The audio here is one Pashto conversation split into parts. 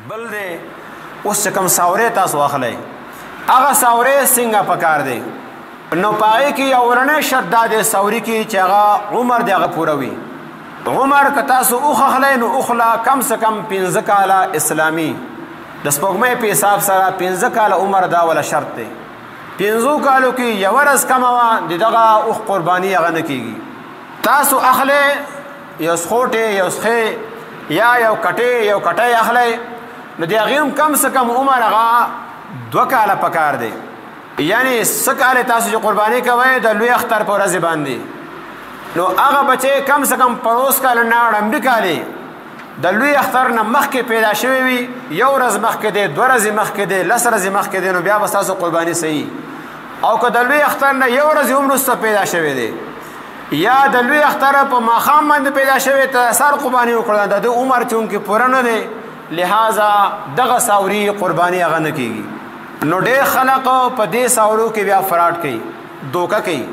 بل دی اوس کم ساورې تاسو واخلئ هغه ساورې څنګه پکار دی نو پای کې یو ورنه شرط دا دی ساوري کې چې هغه عمر دی هغه پوره وي عمر که تاسو اوخخلی نو اوخلا کم سے کم 15 کاله اسلامي د سپوږمۍ په حساب سره 15 کاله عمر دا ولا شرط دی 15 کالو کې یو ورځ کم وه د دغه اوخ قرباني هغه نه کېږي تاسو اخلی یو سخوټې یو سخې یا یو کټۍ اخلی نو د هغې هم کم سے کم عمر هغه 2 کاله پکار دی یعنی 6 کاله تاسو چې قرباني کوئ د لوی اختر په ورځې باندې نو هغه بچی کم سے کم 50 کاله نه ړمډي کالې د لوی اختر نه مخکې پیدا شوی وي یو ورځ مخکې دی 2 ورځې مخکې دی 10 ورځې مخکې دی نو بیا به ستاسو قرباني صحیح او که د لوی اختر نه یو ورځ هم وروسته پیدا شوی دی یا د لوی اختر په ماښام باندې پیدا شوی ته سر قرباني وکړه د ده عمر چونکې پوره نه دی لہذا دغه ساوري قرباني هغه نه کېږي نو ډېر خلق په دې ساورو کې بیا فراډ کوي دوکه کوي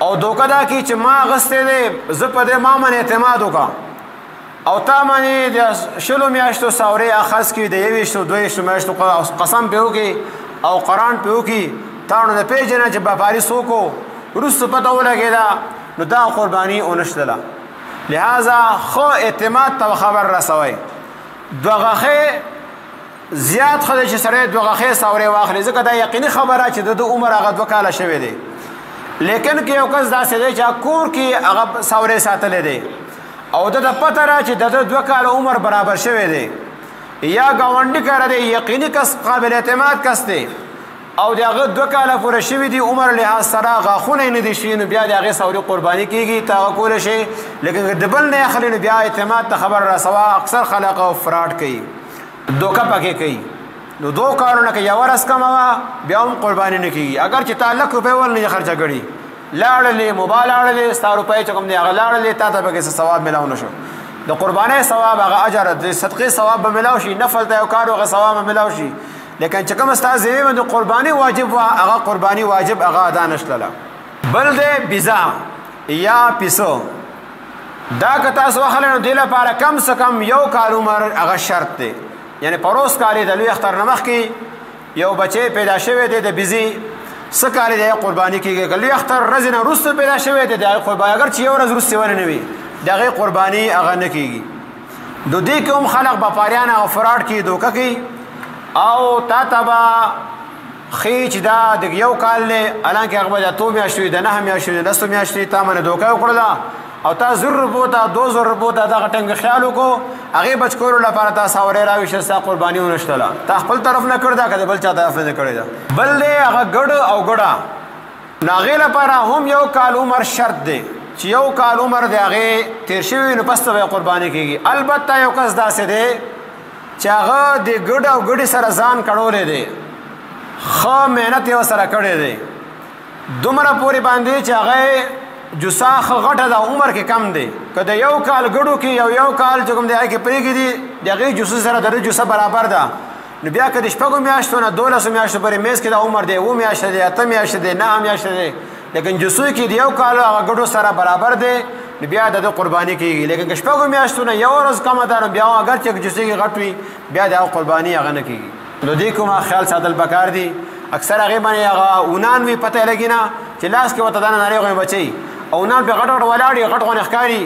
او دوکه دا کوي چې ما اخیستی دی زه په دې ما باندې اعتماد وکړه او تا باندې د 20 میاشتو ساورې اخذ کړي د 21 22 میاشتو قسم پې وکړي او قرآن پې وکړي تا نو نه پېژنه چې بپاري څوک و وروسته پته ولګېده نو دا قرباني ونشتله لہذا ښه اعتماد ته خبر رسوئ دوه غاښې زیات ښه دی چې سړی دوه غاښې ساورې واخلي ځکه دا یقیني خبره چې د ده عمر هغه 2 کاله شوی دی لیکن که یو کس داسې دی چې کور کې هغه ساورې ساتلی دی او ده ته پته را چې د ده 2 کاله عمر برابر شوی دی یا ګاونډي کاره دی یقیني کس قابل اعتماد کس دی او د هغه 2 کاله پوره شوي دي عمر لحاظ سره غاښونه یې نه دي شوي نو بیا د هغې ساوري قرباني کېږي ته هغه کولی شي لیکن که د بل نه اخلي نو بیا اعتماد ته خبر رسوه اکثر خلق فراډ کوي دوکه پکې کوي نو 2 کالونه که یوه ورځ کمه وه بیا هم قرباني نه کېږي اگر چې تا 1,00,000 روپۍ ول نه خرچه کړي لاړلې موبایل اړلې ستا روپۍ چې کوم دی هغه لاړلې تا ته پکې څه ثواب میلاو نه شو د قربانۍ ثواب هغه اجر د صدقې ثواب به میلاو شي نفل ته یو کار هغه ثواب به میلاو شي لیکن چې کوم ستا ذمې باندې قرباني واجب وه هغه قرباني واجب هغه ادا نه شتله بل دی بیزا یا پیسو دا که تاسو واخلی نو دې لپاره کم سے کم 1 کال عمر هغه شرط دی یعنی پروس کالی د لوی اختر نه مخکې یو بچی پیدا شوی دی د بیزي 6 کالې د هغې قرباني کېږي که لوی اختر ورځې نه وروسته پیدا شوی دی د هغې قرباني اگر چې یو ورځ وروستې ولې نه وي د هغې قرباني هغه نه کېږي نو دې کې هم خلق بپاریان هغه فراډ کوي دوکه کوي او تا ته به ښیي چې دا د 1 کال دی حالانکې هغه به د 8 میاشتو وي د 9 میاشتو وي د 10 میاشتو وي تا باندې دوکه وکړله او تا 1,000 روپو ته 2,000 روپو ته دغه ټنګ خیال وکړو هغې بچ کولو لپاره تا ساورې راویشته ستا قرباني ونشتله تا خپل طرف نه کړې ده که د بل چا طرف نه کړې ده بل دی هغه ګډ او ګډه نو هغې لپاره هم 1 کال عمر شرط دی چې 1 کال عمر د هغې تېر شوي نو پس ته به یې قرباني کېږي البته یو کس داسې دی چې هغه د ګډ او ګډې سره ځان کړولی دی ښه محنت یې ورسره کړی دی دومره پورې باندې چې هغه جوسه ښه غټه ده عمر کې کم دی که د 1 کال ګډو کې یو کال چې کوم دی هغې کې پرېږدي د هغې جوسه سره د ده جوسه برابر ده نو بیا که د 6 میاشتو نه 12 میاشتو پورې میز کې د عمر دی 7 میاشتې دی 8 میاشتې دی 9 میاشتې دی لیکن جوسو کې د 1 کال هغه ګډو سره برابر دی نو بیا د ده قرباني کېږي لیکن که 6 میاشتو نه یو ورځ کمه ده نو بیا اگر چې جوسې کې غټ وي بیا د هغه قرباني هغه نه کېږي نو دې کومه خیال ساتل پکار دي اکثر هغې باندې هغه اونان وي پته یې لګي نه چې لاس کې ورته دانه ناروغ وي بچی او نان پې غټ غټ ولاړ وي غټ غونې ښکاري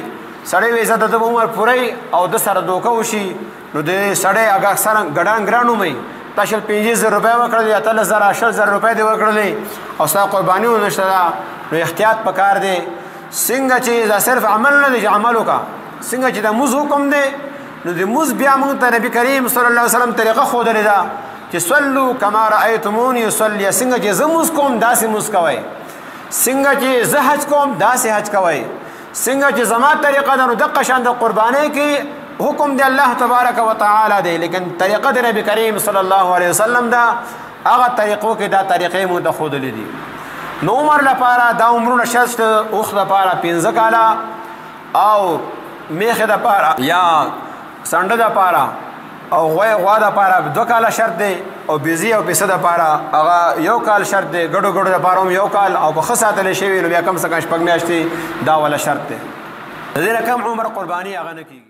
سړی وایي زه د ده به عمر پوره او ده سره دوکه وشي نو د سړی هغه اکثره ګډان ګران ومئ تا 15,000 روپۍ ورکړلې 18,000 18,000 روپۍ دې ورکړلې او ستا قرباني ونشته ده نو احتیاط پکار دی څنګه چې دا صرف عمل نه دی چې عمل وکړه څنګه چې د مز حکم دی نو د مز بیا موږ ته نبي کریم صلی الله علیه وسلم طریقه ښودلې ده چې صلو کما رأیتمونی اصلي څنګه چې زه مز کوم داسې مز کوئ څنګه چې زه حج کوم داسې حج کوئ څنګه چې زما طریقه ده نو دقه شان د قربانۍ کې حکم دی الله تبارک وتعالی دی لیکن طریقه د نبی کریم صلی الله علیه وسلم ده هغه طریقو کې دا طریقې مو ته ښودلې دي نو عمر لپاره دا عمرونه شرط اوښ لپاره 15 کاله او میخې دپاره یا سنډه دپاره او غوا دپاره 2 کاله شرط دی او بیزي او پیسه دپاره هغه 1 کال شرط دی ګډو ګډو دپاره هم 1 کال او که ښه ساتلی شوي نو بیا کم څه کم 6 میاشتې دا ولا شرط دی د دې نه کم عمر قرباني هغه نه کېږي